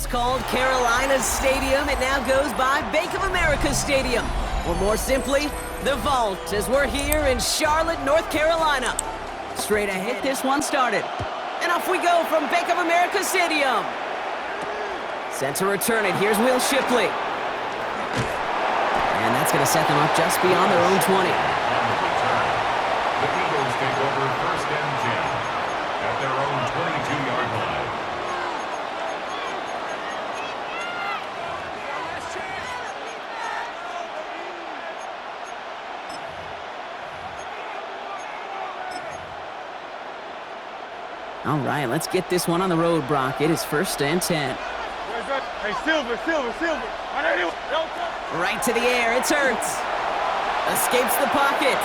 once called Carolina Stadium, it now goes by Bank of America Stadium. Or more simply, the Vault, as we're here in Charlotte, North Carolina. Straight ahead, this one started. And off we go from Bank of America Stadium. Set to return it, here's Will Shipley. And that's going to set them up just beyond their own 20. The Eagles take over first and 10 at their own 22-yard line. All right, let's get this one on the road, Brock. It is first and 10. Hey, Silver. Right to the air, it's Hurts. Escapes the pocket.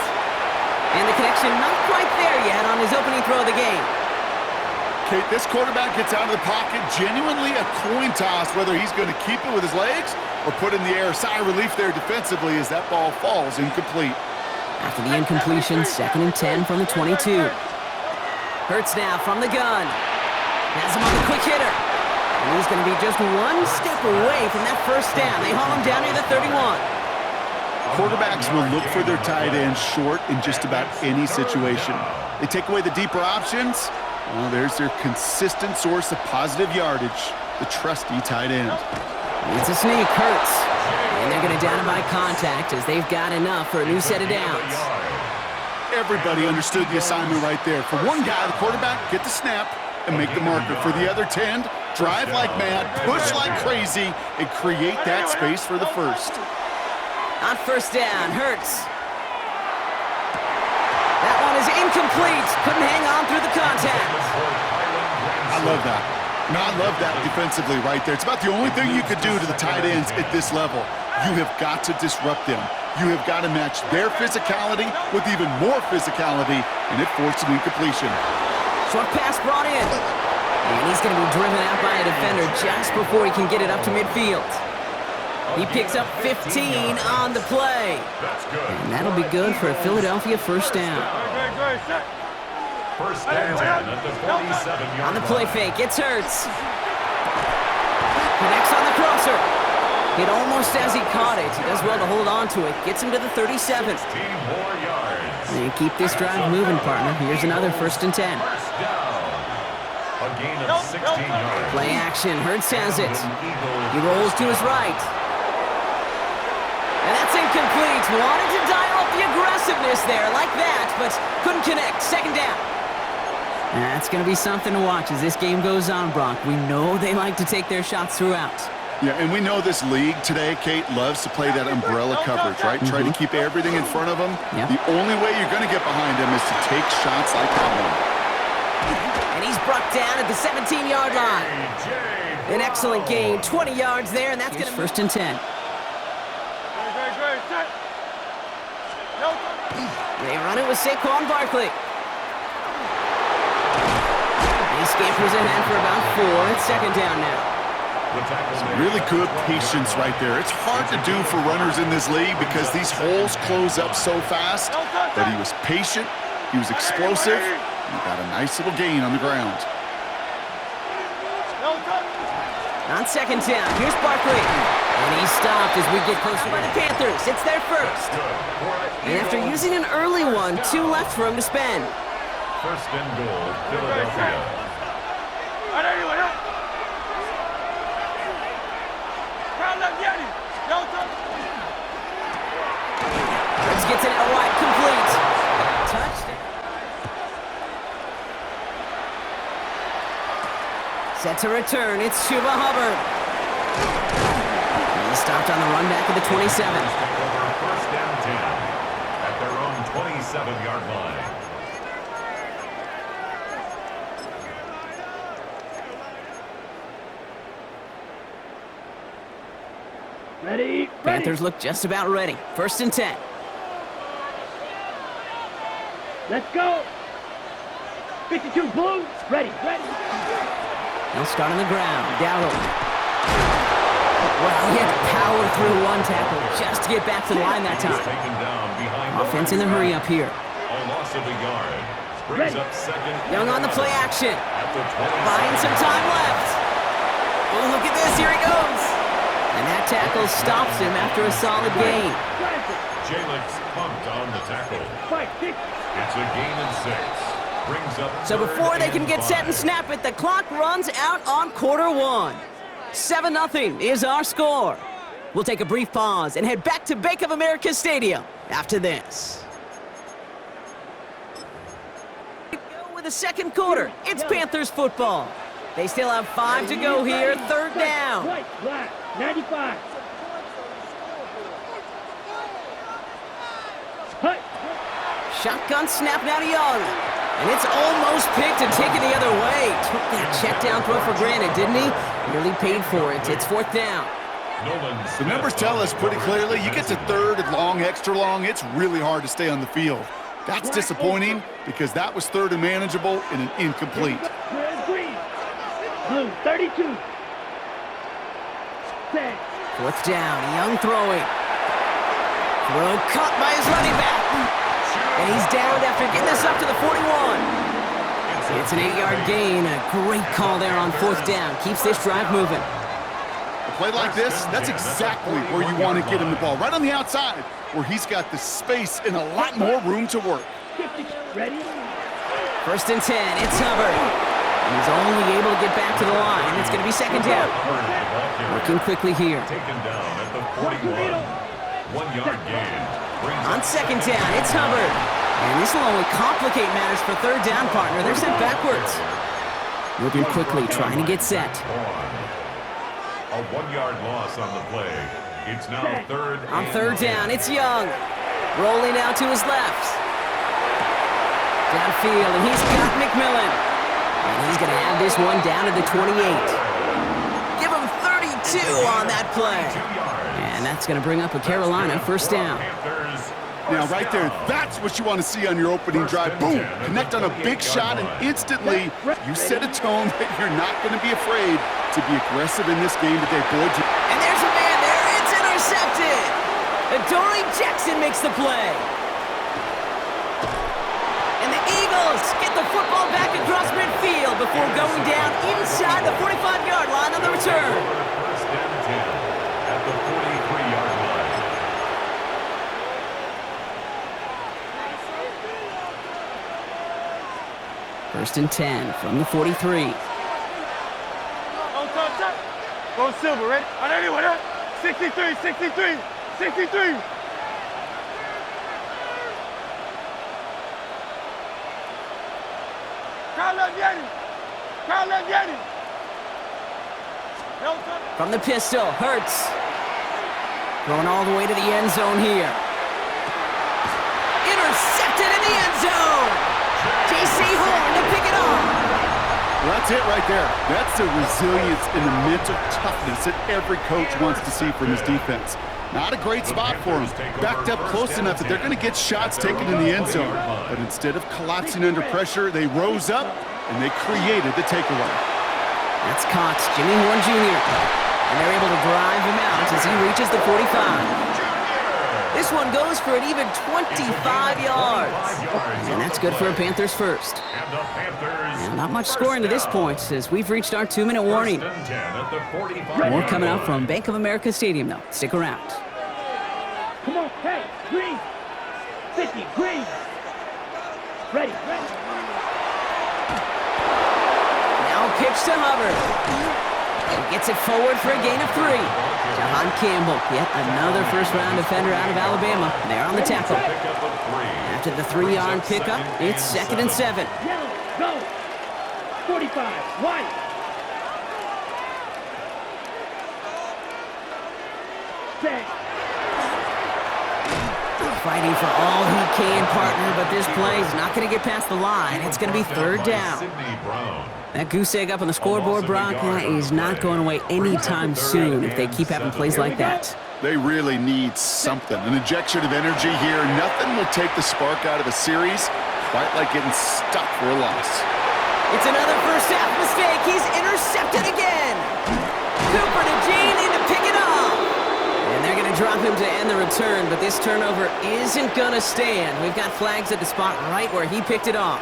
And the connection not quite there yet on his opening throw of the game. Kate, this quarterback gets out of the pocket, genuinely a coin toss, whether he's going to keep it with his legs or put in the air. Sigh of relief there defensively as that ball falls incomplete. After the incompletion, second and 10 from the 22. Hurts now from the gun. Has him on the quick hitter. And he's going to be just one step away from that first down. They haul him down near the 31. Quarterbacks will look for their tight end short in just about any situation. They take away the deeper options. Well, there's their consistent source of positive yardage, the trusty tight end. It's a sneak, Hurts. And they're going to down him by contact as they've got enough for a new set of downs. Everybody understood the assignment right there. For one guy, the quarterback, get the snap and make the marker. For the other 10, drive like mad, push like crazy, and create that space for the first. On first down, Hurts. That one is incomplete. Couldn't hang on through the contact. I love that. No, I love that defensively right there. It's about the only thing you could do to the tight ends at this level. You have got to disrupt them. You have got to match their physicality with even more physicality, and it forced an incompletion. Short pass brought in. And he's going to be driven out by a defender just before he can get it up to midfield. He picks up 15 on the play. And that'll be good for a Philadelphia first down. First and 10 at the 47-yard line. On the play fake, it's Hurts. Connects on the crosser. Hit almost as he caught it. He does well to hold on to it. Gets him to the 37. 16 more yards. And keep this drive moving, partner. Here's another first and 10. First down. A gain of 16 yards. Play action. Hurts has it. He rolls to his right. And that's incomplete. Wanted to dial up the aggressiveness there like that, but couldn't connect. Second down. That's going to be something to watch as this game goes on, Brock. We know they like to take their shots throughout. Yeah, and we know this league today, Kate, loves to play that umbrella coverage, right? Try to keep everything in front of them. Yep. The only way you're going to get behind them is to take shots like that one. And he's brought down at the 17-yard line. An excellent gain, 20 yards there, and that's going to first and 10. They run it with Saquon Barkley. He scampers ahead for about 4. It's second down now. Really good patience right there. It's hard to do for runners in this league because these holes close up so fast. But he was patient, he was explosive, and he got a nice little gain on the ground. On second down, here's Barkley. And he's stopped as we get closer by the Panthers. It's their first. And after using an early one, 2 left for him to spend. First and goal, Philadelphia. Let's get to that wide, complete. Touchdown. Set to return, it's Chuba Hubbard. He's stopped on the run back of the 27. First down 10 at their own 27-yard line. Ready? Panthers look just about ready. First and 10. Let's go. 52 blue. Ready. They'll start on the ground. Dowdle. Well, he had to power through one tackle just to get back to the line that time. Taken down behind Offense in the hurry up here. A loss of a yard. Brings up second. Young on the play action. At the 20. Buying some time left. Oh, look at this. Here he goes. And that tackle stops him after a solid gain. Jalen's pumped on the tackle. It's a gain of 6. Brings up So before they can get set and snap it, the clock runs out on quarter one. 7-0 is our score. We'll take a brief pause and head back to Bank of America Stadium after this. With the second quarter, it's Panthers football. They still have 5 to go here, third down. White, black, 95. Shotgun snap now to Young. And it's almost picked and taken the other way. Took that check down throw for granted, didn't he? Really paid for it. It's fourth down. The numbers tell us pretty clearly, you get to third and long, extra long, it's really hard to stay on the field. That's disappointing because that was third and manageable and an incomplete. Green. Blue, 32. Set. Fourth down, Young throwing. Throw caught by his running back. And he's down after getting this up to the 41. It's an 8-yard gain. A great call there on fourth down. Keeps this drive moving. A play like this, that's exactly where you want to get him the ball. Right on the outside, where he's got the space and a lot more room to work. Ready? First and 10, it's Hubbard. And he's only able to get back to the line. It's going to be second down. Working quickly here. Taken down at the 41. 1-yard gain. On second down, it's Hubbard. And this will only complicate matters for third down, partner. They're sent backwards. Moving quickly, trying to get set. A 1-yard loss on the play. It's now third. On third down, it's Young. Rolling out to his left. Downfield, and he's got McMillan. And he's going to have this one down to the 28. Give him 32 on that play. And that's going to bring up a Carolina first down. Now, right there, that's what you want to see on your opening drive. Boom! Connect on a big shot, and instantly you set a tone that you're not going to be afraid to be aggressive in this game today. Boy, and there's a man there. It's intercepted. Adoree Jackson makes the play. And the Eagles get the football back across midfield before going down inside the 45-yard line on the return. First and 10 at the 43-yard line. First and 10 from the 43. Go Silver, ready? On anyone, 63, 63, 63. From the pistol, Hurts. Going all the way to the end zone here. Intercepted in the end zone. J.C. Horn to pick it off. well, that's it right there. That's the resilience and the mental toughness that every coach wants to see from his defense. Not a great spot for him. Backed up close enough that they're going to get shots taken in the end zone. But instead of collapsing under pressure, they rose up and they created the takeaway. That's Cox, Jimmy Horn Jr. And they're able to drive him out as he reaches the 45. This one goes for an even 25 yards. And that's good for a Panthers first. And not much scoring to this point as we've reached our 2-minute warning. More coming up from Bank of America Stadium, though. Stick around. Come on, hey, green. 50, green. Ready. Now pitch to Hubbard. He gets it forward for a gain of 3. Javon Campbell, yet another first-round defender out of Alabama. They're on the tackle. After the 3-yard pickup, it's 2nd and 7. Yellow, go. 45, white. Set. Fighting for all he can, partner, but this play is not going to get past the line. It's going to be 3rd down. That goose egg up on the scoreboard, Brock, that is not going away anytime soon if they keep having plays like that. They really need something, an injection of energy here. Nothing will take the spark out of a series quite like getting stuck for a loss. It's another first-half mistake. He's intercepted again. Cooper to Gene to pick it off. And they're going to drop him to end the return, but this turnover isn't going to stand. We've got flags at the spot right where he picked it off.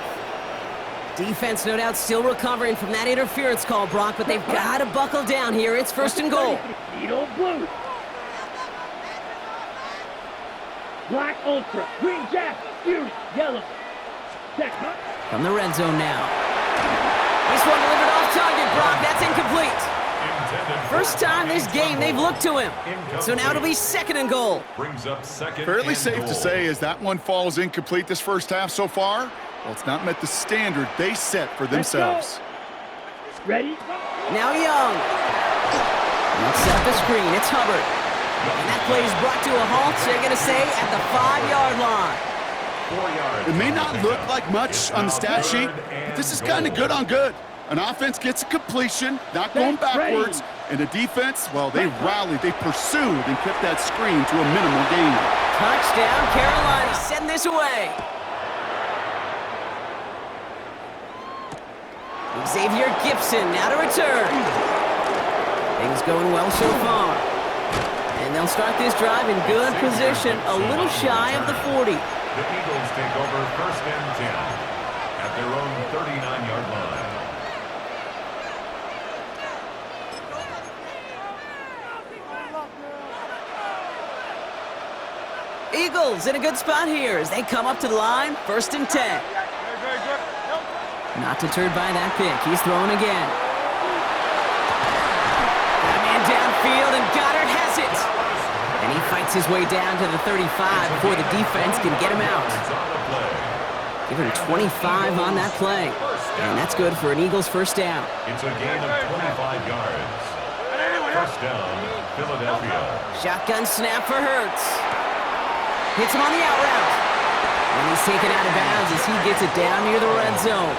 Defense, no doubt, still recovering from that interference call, Brock, but they've got to buckle down here. It's first and goal. Needle blue. Black ultra. Green jack. Fury. Yellow. Deck. From the red zone now. This one delivered off target, Brock. That's incomplete. First time this game they've looked to him. So now it'll be second and goal. Brings up second. Fairly and safe goal. to say as that one falls incomplete this first half so far. Well, it's not met the standard they set for themselves. Ready? Now Young. Let's set up the screen. It's Hubbard. And that play is brought to a halt, so they're going to say at the 5-yard line. 4 yards. It may not look like much on the stat sheet, but this is kind of good on good. An offense gets a completion, not going backwards, and the defense, well, they rallied, they pursued, and kept that screen to a minimal gain. Touchdown, Carolina. Send this away. Xavier Gibson now to return. Things going well so far. And they'll start this drive in good position, a little shy of the 40. The Eagles take over first and 10 at their own 39-yard line. Eagles in a good spot here as they come up to the line, first and 10. Not deterred by that pick. He's throwing again. Got a man downfield, and Goddard has it. And he fights his way down to the 35 before the defense can get him out. Give him 25 on that play. And that's good for an Eagles first down. It's a gain of 25 yards. First down, Philadelphia. Shotgun snap for Hurts. Hits him on the out route. And he's taken out of bounds as he gets it down near the red zone.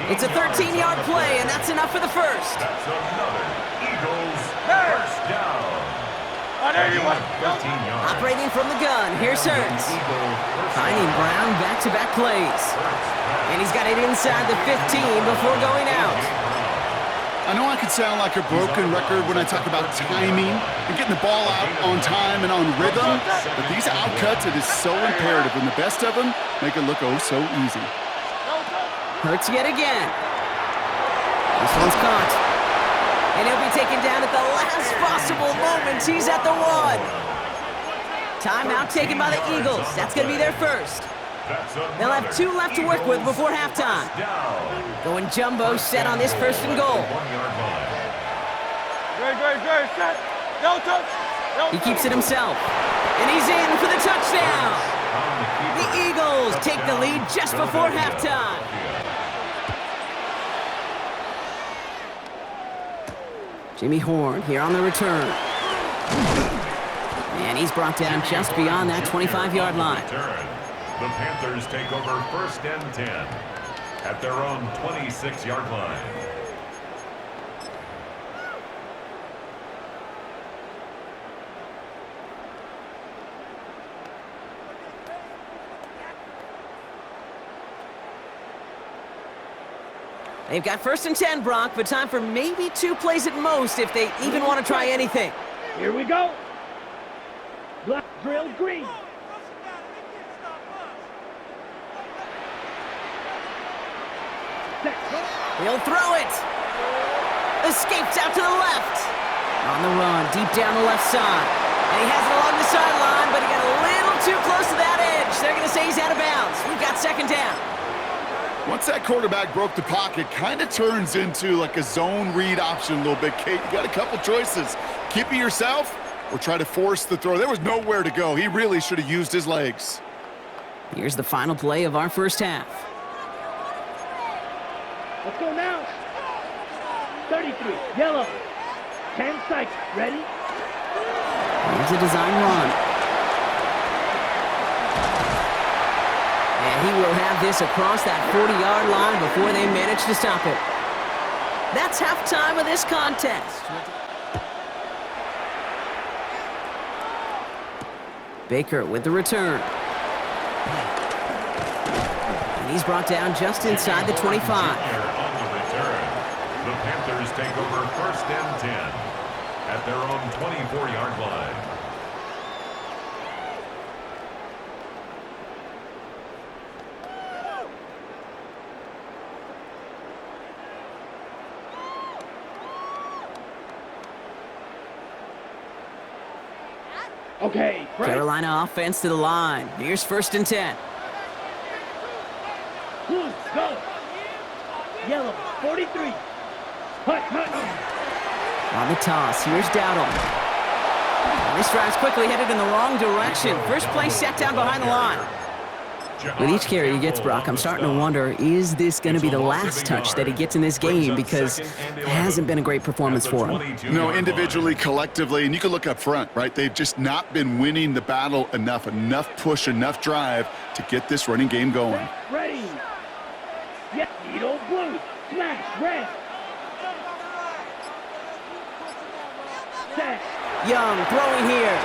It's a 13-yard play, and that's enough for the first. That's another Eagles first down. 13 yards. Operating from the gun, here's Hurts. Finding Brown back-to-back plays. And he's got it inside the 15 before going out. I know I could sound like a broken record when I talk about timing and getting the ball out on time and on rhythm, but these outcuts, it is so imperative, and the best of them make it look oh so easy. Hurts yet again. This one's caught. And he'll be taken down at the last possible moment. He's at the 1. Timeout taken by the Eagles. That's going to be their first. They'll have 2 left to work with before halftime. Going jumbo set on this first and goal. He keeps it himself. And he's in for the touchdown. The Eagles take the lead just before halftime. Jimmy Horn here on the return. And he's brought down just beyond that 25-yard line. The Panthers take over first and 10 at their own 26-yard line. They've got first and 10, Brock, but time for maybe 2 plays at most if they even want to try anything. Here we go. Black drill green. He'll throw it. Escapes out to the left. On the run, deep down the left side. And he has it along the sideline, but he got a little too close to that edge. They're going to say he's out of bounds. We've got second down. Once that quarterback broke the pocket, kind of turns into like a zone read option a little bit. Kate, you got a couple choices. Keep it yourself or try to force the throw. There was nowhere to go. He really should have used his legs. Here's the final play of our first half. Let's go now. 33, yellow. 10 seconds. Ready? Here's a design run. And he will have this across that 40-yard line before they manage to stop it. That's halftime of this contest. Baker with the return. And he's brought down just inside the 25. On the return, the Panthers take over first and 10 at their own 24-yard line. Okay, Frank. Carolina offense to the line. Here's 1st and 10. Blue, go. Yellow, 43. Hut. On the toss, here's Dowdle. And this drive's quickly headed in the wrong direction. First play set down behind the line. With each carry he gets, Brock, I'm starting to wonder, is this going to be the last touch that he gets in this game? Because it hasn't been a great performance for him. No, individually, collectively, and you can look up front, right? They've just not been winning the battle enough push, enough drive to get this running game going. Ready. Yeah, needle blue. Smash, red. Set. Young throwing here.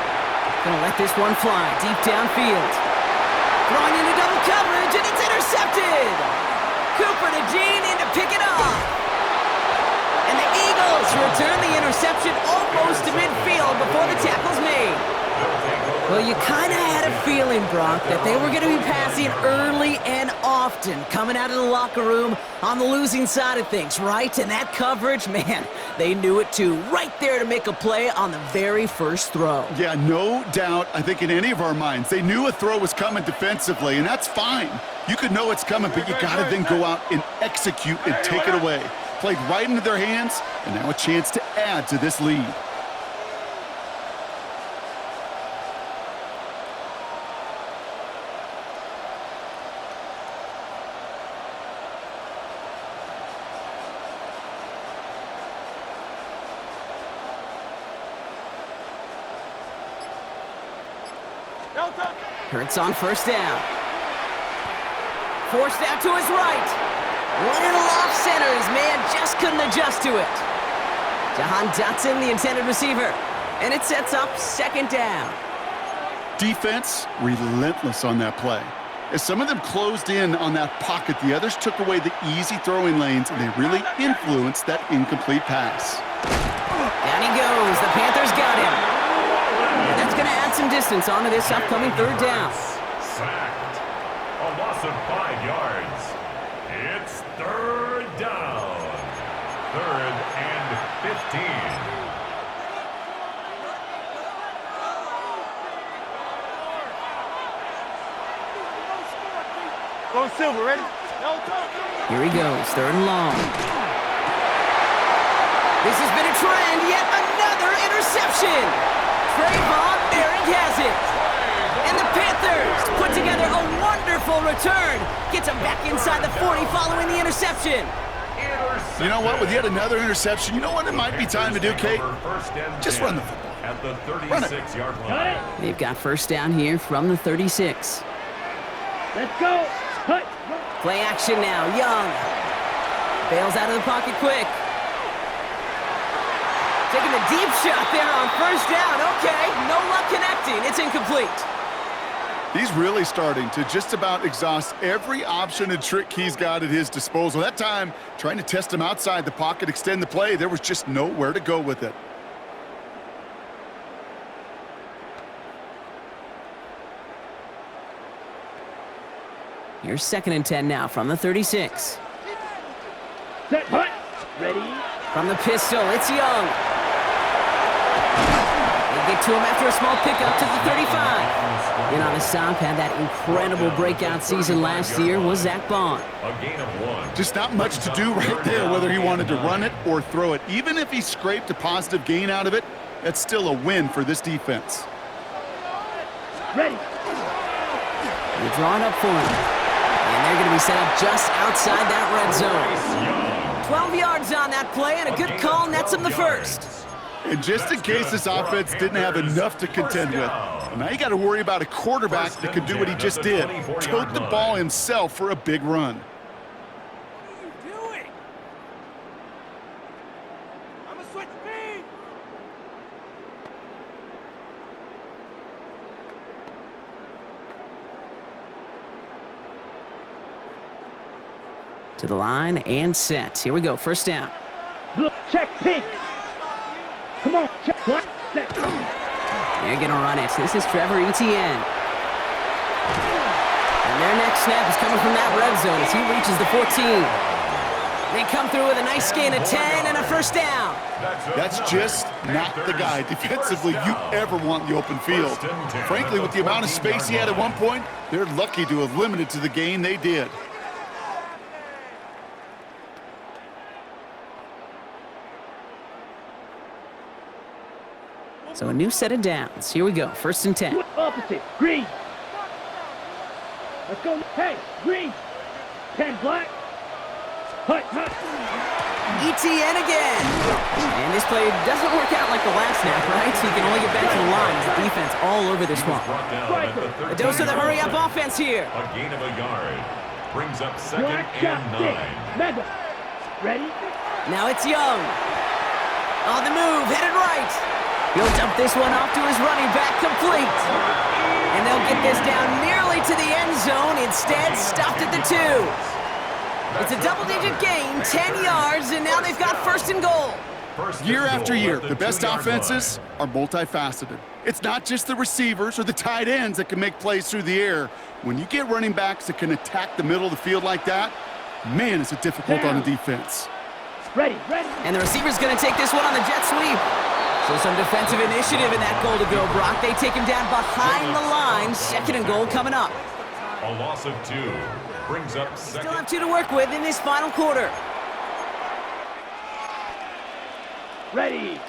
Gonna let this one fly deep downfield. Throwing into double coverage, and it's intercepted! Cooper to Jean in to pick it off. And the Eagles return the interception almost to midfield before the tackle's made. Well, you kind of had a feeling, Brock, that they were going to be passing early and often, coming out of the locker room on the losing side of things, right? And that coverage, man, they knew it too. Right there to make a play on the very first throw. Yeah, no doubt. I think in any of our minds, they knew a throw was coming defensively, and that's fine. You could know it's coming, but you got to then go out and execute and take it away. Played right into their hands, and now a chance to add to this lead. Hurts on 1st down. Forced out to his right. Little off center. His man just couldn't adjust to it. Jahan Dotson, the intended receiver. And it sets up 2nd down. Defense, relentless on that play. As some of them closed in on that pocket, the others took away the easy throwing lanes, and they really influenced that incomplete pass. Down he goes. The Panthers got him. And that's going to add some distance onto this upcoming 3rd down. Sacked. A loss of 5 yards. It's 3rd down. 3rd and 15. Go Silver, ready? Here he goes, 3rd and long. This has been a trend, yet another interception. Javon, there he has it. And the Panthers put together a wonderful return. Gets him back inside the 40 following the interception. You know what? With yet another interception, you know what it might be time to do, Kate? Just run the football. At the 36-yard line. They've got 1st down here from the 36. Let's go. Hut. Play action now. Young bails out of the pocket quick. Taking a deep shot there on 1st down. Okay, no luck connecting. It's incomplete. He's really starting to just about exhaust every option and trick he's got at his disposal. That time, trying to test him outside the pocket, extend the play, there was just nowhere to go with it. Here's 2nd and 10 now from the 36. Set. Hut. Ready. From the pistol, it's Young. They get to him after a small pickup to the 35. And on the stop, had that incredible breakout season last year was Zach Bond. A gain of 1. Just not much to do right there, whether he wanted to run it or throw it. Even if he scraped a positive gain out of it, that's still a win for this defense. Ready. They're drawing up for him. And they're going to be set up just outside that red zone. 12 yards on that play, and a good call nets him the 1st. And just in case this offense didn't have enough to contend with, now you got to worry about a quarterback that could do what he just did. Tote the ball himself for a big run. What are you doing? I'm gonna switch speed. To the line and set. Here we go, 1st down. Look, check pink. Come on, check what? Set. They're going to run it. This is Trevor Etienne. And their next snap is coming from that red zone as he reaches the 14. They come through with a nice gain of 10 and a first down. That's just not the guy defensively you ever want in the open field. Frankly, with the amount of space he had at one point, they're lucky to have limited to the gain they did. So a new set of downs. Here we go, 1st and 10. Opposite, green. Let's go. Hey, green. 10 black. Hut. ETN again. And this play doesn't work out like the last snap, right? So you can only get back to the line as the defense all over this one. A dose of the hurry-up offense here. A gain of a yard. Brings up 2nd Black and 9. Mega. Ready? Now it's Young. On the move, headed right. He'll dump this one off to his running back, complete. And they'll get this down nearly to the end zone. Instead, stopped at the 2. It's a double-digit gain, 10 yards, and now they've got 1st and goal. Year after year, the best offenses are multifaceted. It's not just the receivers or the tight ends that can make plays through the air. When you get running backs that can attack the middle of the field like that, man, is it difficult on the defense. Ready. And the receiver's going to take this one on the jet sweep. So some defensive initiative in that goal to go, Brock. They take him down behind the line. 2nd and goal coming up. A loss of 2. Brings up 2nd. Still have 2 to work with in this final quarter. Ready.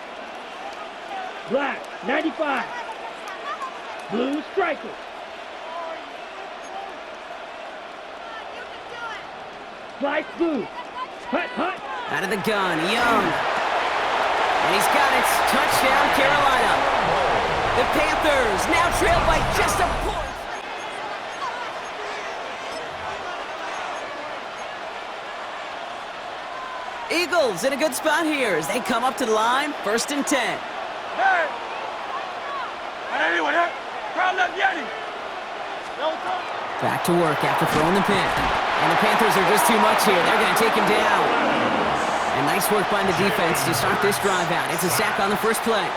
Black, 95. Blue striker. Slice blue. Hut. Out of the gun, Young. And he's got it. Touchdown, Carolina. The Panthers now trail by just a point. Eagles in a good spot here as they come up to the line, 1st and 10. Hey! Back to work after throwing the pin. And the Panthers are just too much here. They're going to take him down. And nice work by the defense to start this drive out. It's a sack on the first play.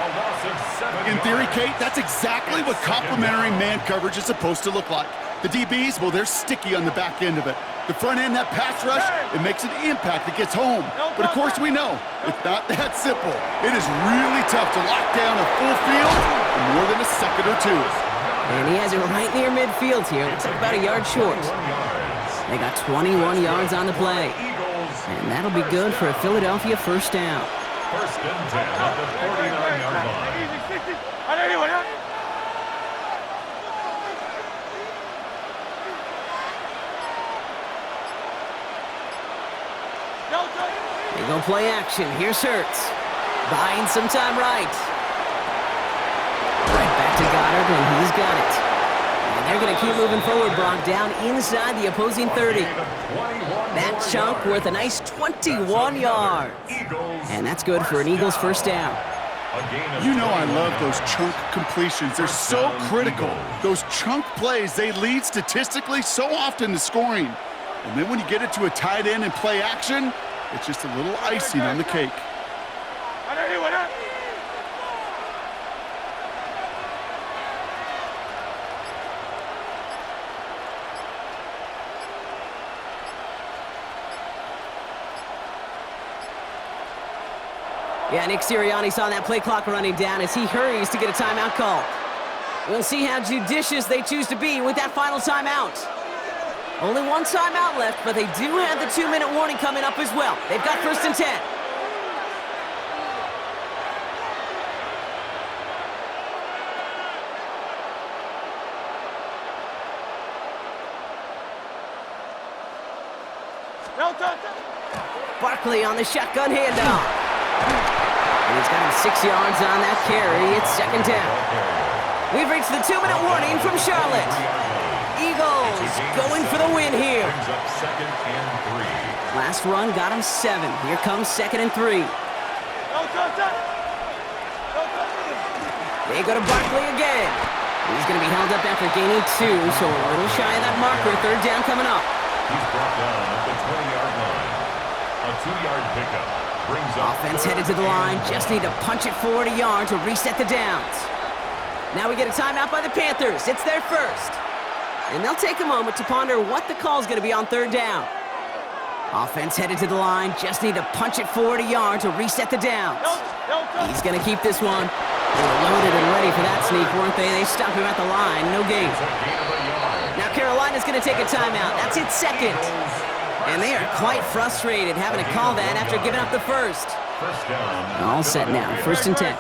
In theory, Kate, that's exactly what complementary man coverage is supposed to look like. The DBs, well, they're sticky on the back end of it. The front end, that pass rush, it makes an impact that gets home. But of course we know, it's not that simple. It is really tough to lock down a full field in more than a second or 2. And he has it right near midfield here. Looks like about a yard short. They got 21 yards on the play. And that'll be good for a Philadelphia 1st down. 1st and 10 at the 49-yard line. They go play action. Here's Hurts. Buying some time right. Right back to Goddard, and he's got it. And they're going to keep moving forward, Brock, down inside the opposing 30. That chunk worth a nice 21 yards. And that's good for an Eagles 1st down. You know I love those chunk completions. They're so critical. Those chunk plays, they lead statistically so often to scoring. And then when you get it to a tight end and play action, it's just a little icing on the cake. Yeah, Nick Sirianni saw that play clock running down as he hurries to get a timeout call. We'll see how judicious they choose to be with that final timeout. Only one timeout left, but they do have the 2-minute warning coming up as well. They've got 1st and 10. Barkley on the shotgun handoff. And he's got him 6 yards on that carry. It's 2nd down. We've reached the 2-minute warning from Charlotte. Eagles going for the win here. Last run got him 7. Here comes 2nd and 3. They go to Barkley again. He's going to be held up after gaining 2, so a little shy of that marker. 3rd down coming up. He's brought down at the 20-yard line. A 2-yard pickup brings up. Offense headed to the line. Just need to punch it forward a yard to reset the downs. Now we get a timeout by the Panthers. It's their 1st. And they'll take a moment to ponder what the call is going to be on 3rd down. Offense headed to the line. Just need to punch it forward a yard to reset the downs. He's going to keep this one. They were loaded and ready for that sneak, weren't they? They stopped him at the line. No gain. Now Carolina's going to take a timeout. That's its second. And they are quite frustrated having to call that after giving up the first. All set now. 1st and 10.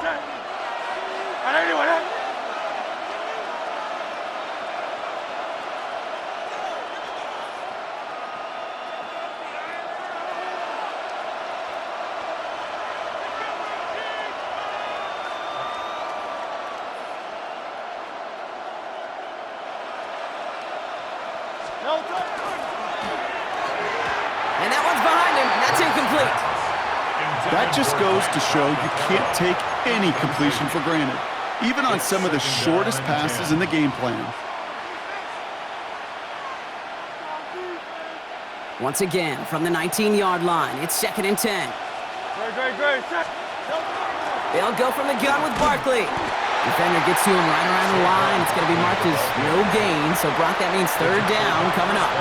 And that one's behind him. That's incomplete. That just goes to show you can't take any completion for granted, even on some of the shortest passes in the game plan. Once again, from the 19-yard line, it's 2nd and 10. They'll go from the gun with Barkley. Defender gets to him right around the line. It's going to be marked as no gain, so Brock, that means 3rd down coming up.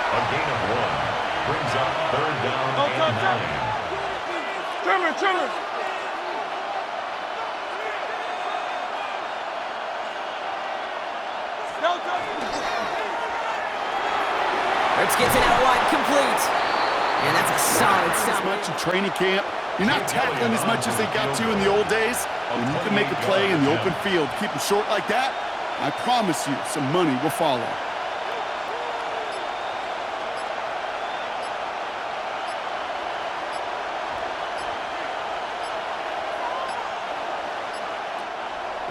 A gain of 1 brings up 3rd down and 9. Trimmer. Hurts gets it out wide, complete. And that's a solid stop. As much in training camp. You're not tackling as much as they got to in the old days. When you can make a play in the open field, keep them short like that, I promise you some money will follow.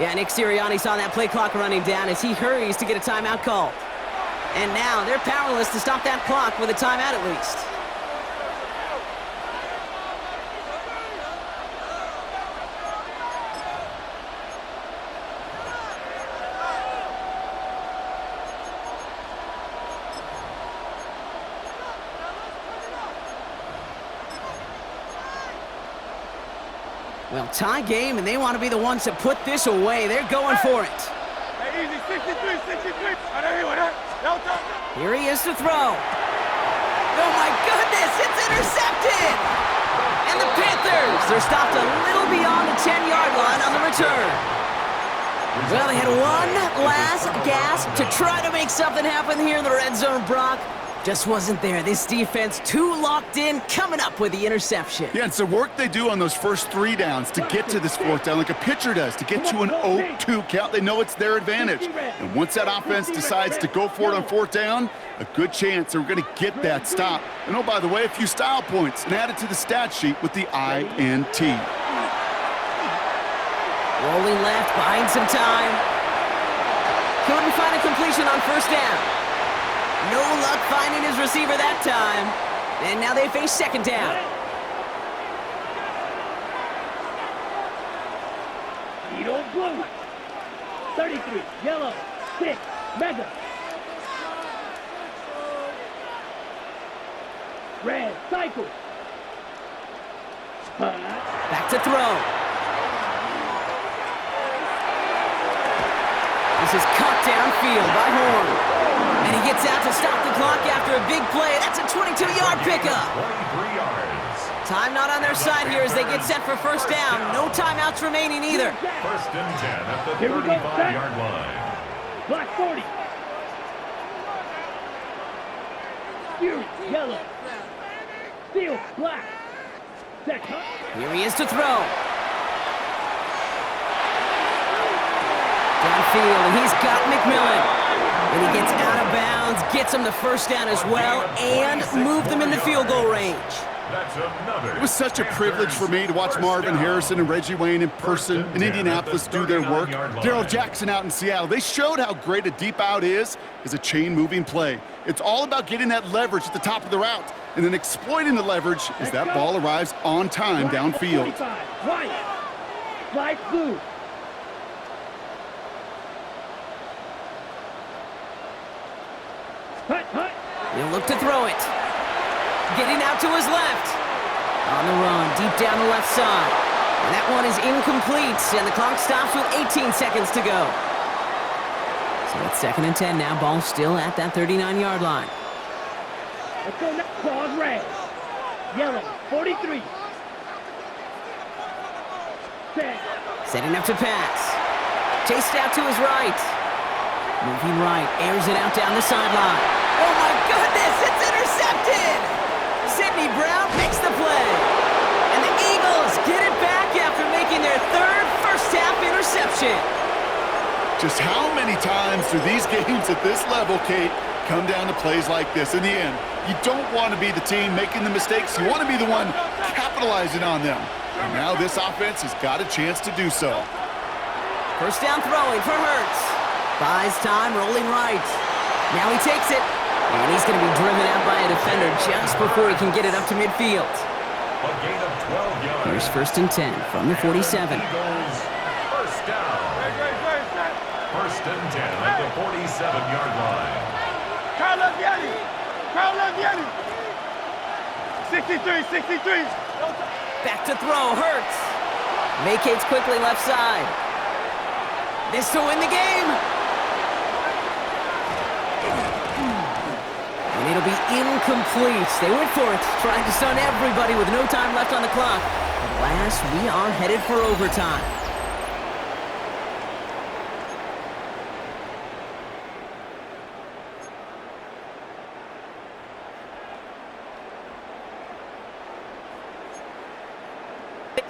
Yeah, Nick Sirianni saw that play clock running down as he hurries to get a timeout called. And now they're powerless to stop that clock with a timeout at least. Well, tie game, and they want to be the ones that put this away. They're going for it. Hey, easy, 63. Here he is to throw. Oh, my goodness, it's intercepted! And the Panthers, they're stopped a little beyond the 10-yard line on the return. Well, they had one last gasp to try to make something happen here in the red zone, Brock. Just wasn't there. This defense too locked in, coming up with the interception. Yeah, it's the work they do on those first 3 downs to get to this 4th down, like a pitcher does, to get to an 0-2 count. They know it's their advantage. And once that offense decides to go for it on 4th down, a good chance they're going to get that stop. And oh, by the way, a few style points and add it to the stat sheet with the INT. Rolling left, buying some time. Couldn't find a completion on 1st down. No luck finding his receiver that time. And now they face 2nd down. Edo blue. 33, yellow, 6, mega. Red, cycle. Back to throw. This is caught downfield by Horn. And he gets out to stop the clock after a big play. That's a 22-yard pickup. 23 yards. Time not on their side here as they get set for 1st down. No timeouts remaining either. 1st and 10 at the 35-yard line. Black 40. Fury, yellow. Steel, black. Second. Here he is to throw. Downfield, and he's got McMillan. And he gets out of bounds, gets him the 1st down as well, and moved them in the field goal range. It was such a privilege for me to watch Marvin Harrison and Reggie Wayne in person in Indianapolis do their work. Darrell Jackson out in Seattle. They showed how great a deep out is as a chain-moving play. It's all about getting that leverage at the top of the route and then exploiting the leverage as that ball arrives on time downfield. White, light blue. He'll look to throw it. Getting out to his left. On the run, deep down the left side. And that one is incomplete, and the clock stops with 18 seconds to go. So it's 2nd and 10 now. Ball still at that 39-yard line. Let's go now. Claws red. Yellow, 43. Setting up to pass. Chased out to his right. Moving right, airs it out down the sideline. Oh my goodness, it's intercepted! Sidney Brown makes the play. And the Eagles get it back after making their third first-half interception. Just how many times do these games at this level, Kate, come down to plays like this? In the end, you don't want to be the team making the mistakes. You want to be the one capitalizing on them. And now this offense has got a chance to do so. First down throwing for Hurts. Buys time, rolling right. Now he takes it. And he's going to be driven out by a defender just before he can get it up to midfield. A gain of 12 yards. Here's first and 10 from the 47. Eagles, first down. First and 10 at the 47-yard line. Carl Vianney. Carl Vianney. 63, 63. Back to throw, Hurts. Vacates quickly left side. This to win the game. And it'll be incomplete. They went for it, trying to stun everybody with no time left on the clock. At last, we are headed for overtime.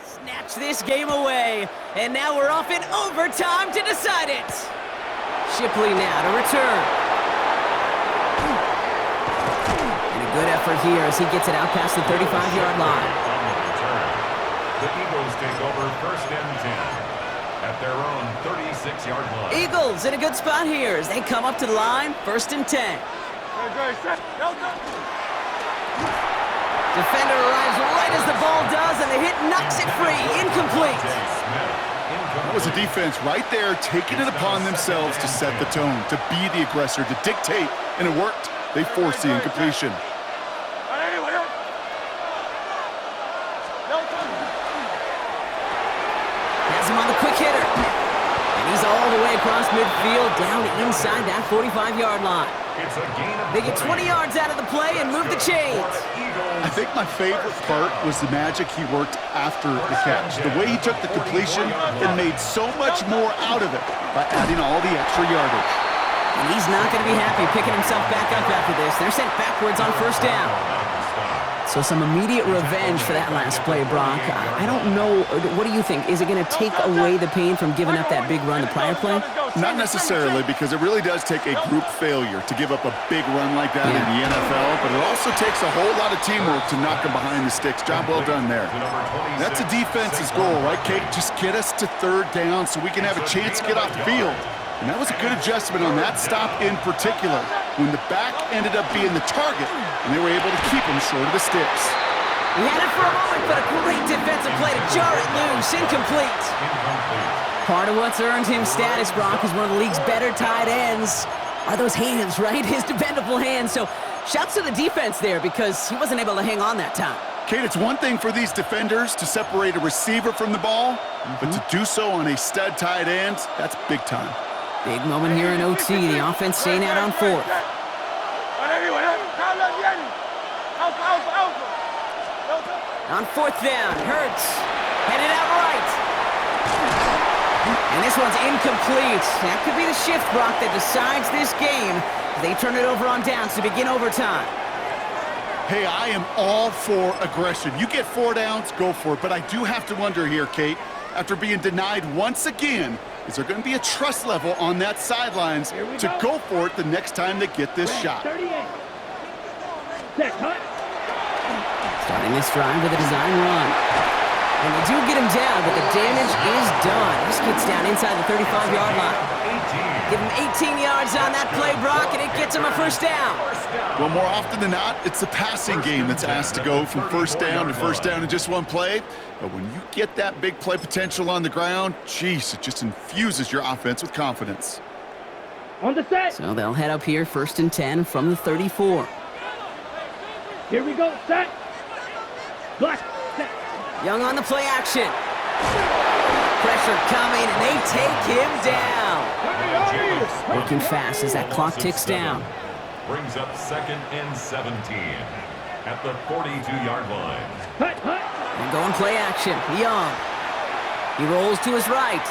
Snatch this game away, and now we're off in overtime to decide it. Shipley now to return. And a good effort here as he gets it out past the 35-yard line. The Eagles take over first and 10 at their own 36-yard line. Eagles in a good spot here as they come up to the line, first and 10. Defender arrives right as the ball does, and the hit knocks it free. Incomplete. That was a defense right there taking it upon themselves to set the tone, to be the aggressor, to dictate, and it worked. They forced the incompletion. Has him on the quick hitter. And he's all the way across midfield, down inside that 45-yard line. They get 20 yards out of the play and move the chains. I think my favorite part was the magic he worked after the catch. The way he took the completion and made so much more out of it by adding all the extra yardage. And he's not going to be happy picking himself back up after this. They're sent backwards on first down. So some immediate revenge for that last play, Brock. I don't know. What do you think? Is it going to take away the pain from giving up that big run the prior play? Not necessarily, because it really does take a group failure to give up a big run like that in the NFL, but it also takes a whole lot of teamwork to knock them behind the sticks. Job well done there. That's a defense's goal, right, Kate? Just get us to third down so we can have a chance to get off the field. And that was a good adjustment on that stop in particular, when the back ended up being the target, and they were able to keep him short of the sticks. He had it for a moment, but a great defensive play to jar it loose. Incomplete. Part of what's earned him status, Brock, is one of the league's better tight ends. Are those hands, right? His dependable hands. So shouts to the defense there because he wasn't able to hang on that time. Kate, it's one thing for these defenders to separate a receiver from the ball, but to do so on a stud tight end, that's big time. Big moment here in OT. The offense staying out on fourth. On fourth down, Hurts headed out right. And this one's incomplete. That could be the shift, Brock, that decides this game. They turn it over on downs to begin overtime. Hey, I am all for aggression. You get 4 downs, go for it. But I do have to wonder here, Kate, after being denied once again, is there going to be a trust level on that sidelines to go for it the next time they get this shot? 38. Set, cut. Starting this drive with a design run. And they do get him down, but the damage is done. This gets down inside the 35-yard line. Give him 18 yards on that play, Brock, and it gets him a first down. Well, more often than not, it's the passing game that's asked to go from first down to first down in just one play. But when you get that big play potential on the ground, geez, it just infuses your offense with confidence. On the set. So they'll head up here, first and 10 from the 34. Here we go, set. Black, set. Young on the play action. Pressure coming, and they take him down. Working fast as that clock ticks down. brings up 2nd and 17 at the 42-yard line. And going play action. Young. He rolls to his right.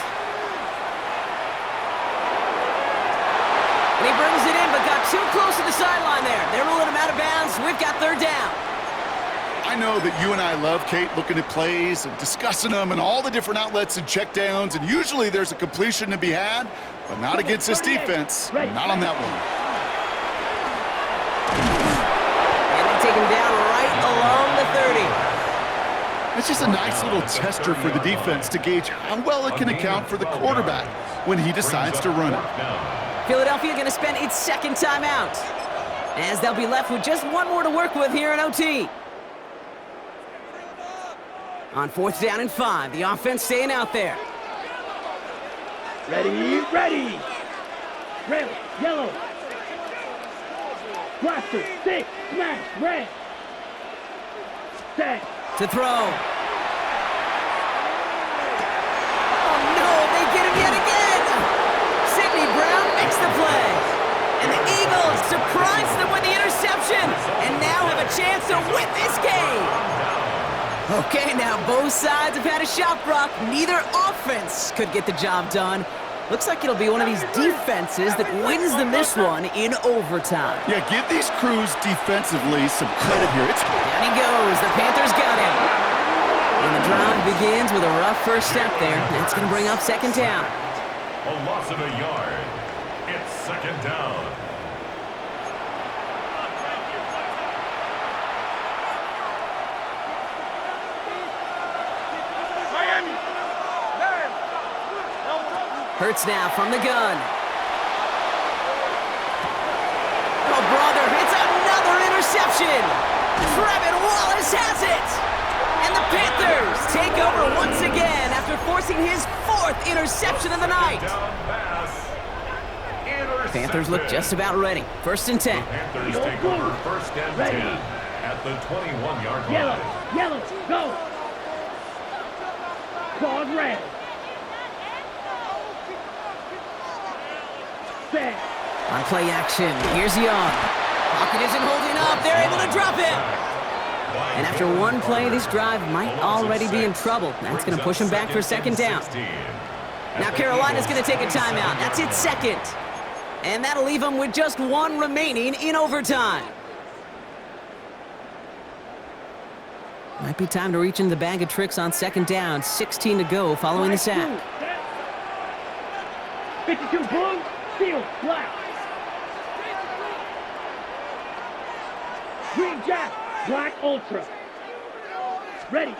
And he brings it in, but got too close to the sideline there. They're ruling him out of bounds. We've got 3rd down. I know that you and I love, Kate, looking at plays and discussing them and all the different outlets and checkdowns, and usually there's a completion to be had, but not against this defense. Not on that one. And they take him down right along the 30. It's just a nice little tester for the defense to gauge how well it can account for the quarterback when he decides to run it. Philadelphia going to spend its 2nd timeout, as they'll be left with just one more to work with here in OT. On 4th down and 5, the offense staying out there. Ready. Red, yellow. Blaster, 6, smash, red. Set. To throw. Oh no, they get him yet again. Sidney Brown makes the play. And the Eagles surprise them with the interception and now have a chance to win this game. Okay, now both sides have had a shot, Brock. Neither offense could get the job done. Looks like it'll be one of these defenses that wins them this one in overtime. Yeah, give these crews defensively some credit here. Down he goes. The Panthers got him. And the drive begins with a rough first step there. That's going to bring up 2nd down. A loss of a yard. It's 2nd down. Hurts now from the gun. Oh, brother, it's another interception. Trevin Wallace has it. And the Panthers take over once again after forcing his 4th interception of the night. Panthers look just about ready. 1st and 10. The Panthers take over 1st and 10 at the 21-yard line. Yellow, go. Claws red. Set. On play action, here's Young. Pocket isn't holding up. They're able to drop him. And after one play, this drive might already be in trouble. That's going to push him back for 2nd down. Now Carolina's going to take a timeout. That's its 2nd. And that'll leave them with just one remaining in overtime. Might be time to reach in the bag of tricks on 2nd down. 16 to go following the sack. 52 blue, steel, black. Green jack, black ultra. Ready.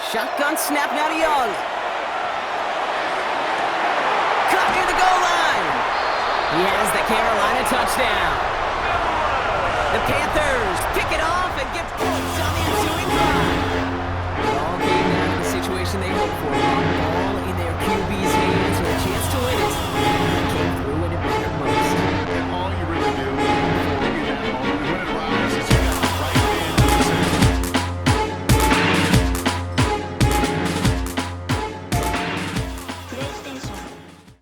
Shotgun snap now to Young. Cut near the goal line. He has the Carolina touchdown. The Panthers pick it off and get